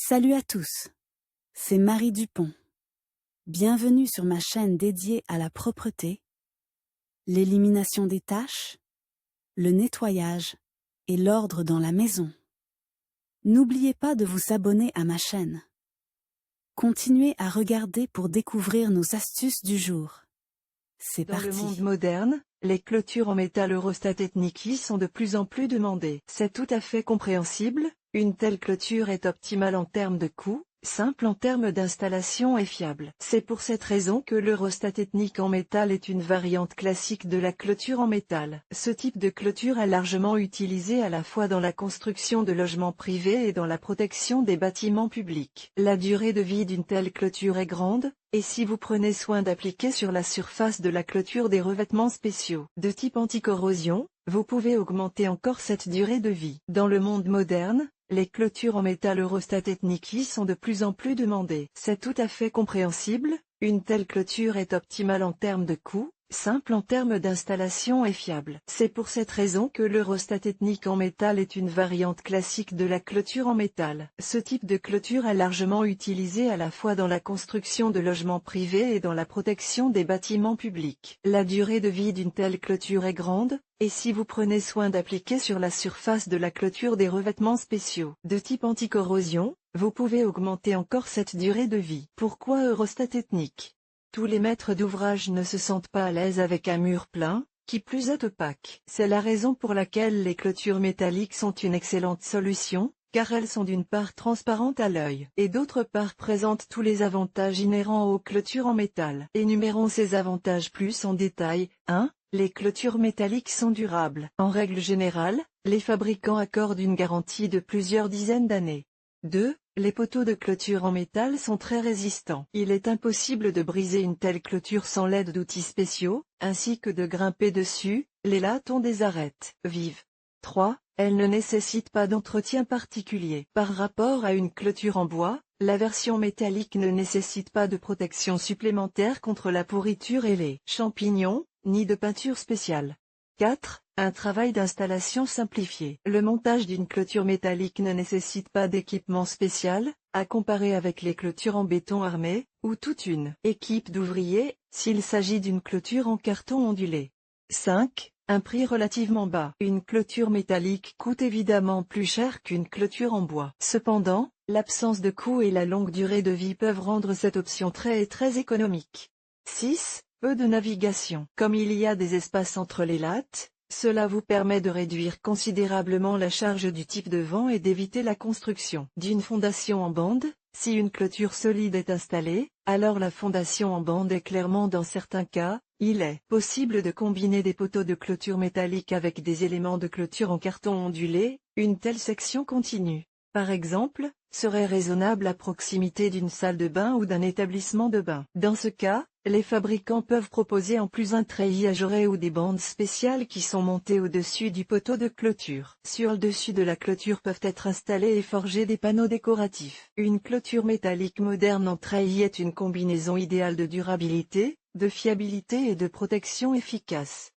Salut à tous, c'est Marie Dupont. Bienvenue sur ma chaîne dédiée à la propreté, l'élimination des taches, le nettoyage et l'ordre dans la maison. N'oubliez pas de vous abonner à ma chaîne. Continuez à regarder pour découvrir nos astuces du jour. C'est Dans parti. le monde moderne, les clôtures en métal Eurostat Ethniki sont de plus en plus demandées. C'est tout à fait compréhensible, une telle clôture est optimale en termes de coût, simple en termes d'installation et fiable. C'est pour cette raison que l'Eurostat Ethnique en métal est une variante classique de la clôture en métal. Ce type de clôture est largement utilisé à la fois dans la construction de logements privés et dans la protection des bâtiments publics. La durée de vie d'une telle clôture est grande, et si vous prenez soin d'appliquer sur la surface de la clôture des revêtements spéciaux de type anti-corrosion, vous pouvez augmenter encore cette durée de vie. Dans le monde moderne, les clôtures en métal Eurostat Ethniki sont de plus en plus demandées. C'est tout à fait compréhensible, une telle clôture est optimale en termes de coût, simple en termes d'installation et fiable. C'est pour cette raison que l'Eurostat Ethnique en métal est une variante classique de la clôture en métal. Ce type de clôture est largement utilisé à la fois dans la construction de logements privés et dans la protection des bâtiments publics. La durée de vie d'une telle clôture est grande, et si vous prenez soin d'appliquer sur la surface de la clôture des revêtements spéciaux de type anti-corrosion, vous pouvez augmenter encore cette durée de vie. Pourquoi Eurostat Ethnique ? Tous les maîtres d'ouvrage ne se sentent pas à l'aise avec un mur plein, qui plus est opaque. C'est la raison pour laquelle les clôtures métalliques sont une excellente solution, car elles sont d'une part transparentes à l'œil, et d'autre part présentent tous les avantages inhérents aux clôtures en métal. Énumérons ces avantages plus en détail. 1. Les clôtures métalliques sont durables. En règle générale, les fabricants accordent une garantie de plusieurs dizaines d'années. 2. Les poteaux de clôture en métal sont très résistants. Il est impossible de briser une telle clôture sans l'aide d'outils spéciaux, ainsi que de grimper dessus, les lattes ont des arêtes vives. 3. Elle ne nécessite pas d'entretien particulier. Par rapport à une clôture en bois, la version métallique ne nécessite pas de protection supplémentaire contre la pourriture et les champignons, ni de peinture spéciale. 4. Un travail d'installation simplifié. Le montage d'une clôture métallique ne nécessite pas d'équipement spécial, à comparer avec les clôtures en béton armé, ou toute une équipe d'ouvriers, s'il s'agit d'une clôture en carton ondulé. 5. Un prix relativement bas. Une clôture métallique coûte évidemment plus cher qu'une clôture en bois. Cependant, l'absence de coût et la longue durée de vie peuvent rendre cette option très économique. 6. Peu de navigation. Comme il y a des espaces entre les lattes, cela vous permet de réduire considérablement la charge du type de vent et d'éviter la construction d'une fondation en bande. Si une clôture solide est installée, alors la fondation en bande est clairement dans certains cas. Il est possible de combiner des poteaux de clôture métallique avec des éléments de clôture en carton ondulé. Une telle section continue, par exemple, serait raisonnable à proximité d'une salle de bain ou d'un établissement de bain. Dans ce cas, les fabricants peuvent proposer en plus un treillis ajouré ou des bandes spéciales qui sont montées au-dessus du poteau de clôture. Sur le dessus de la clôture peuvent être installés et forgés des panneaux décoratifs. Une clôture métallique moderne en treillis est une combinaison idéale de durabilité, de fiabilité et de protection efficace.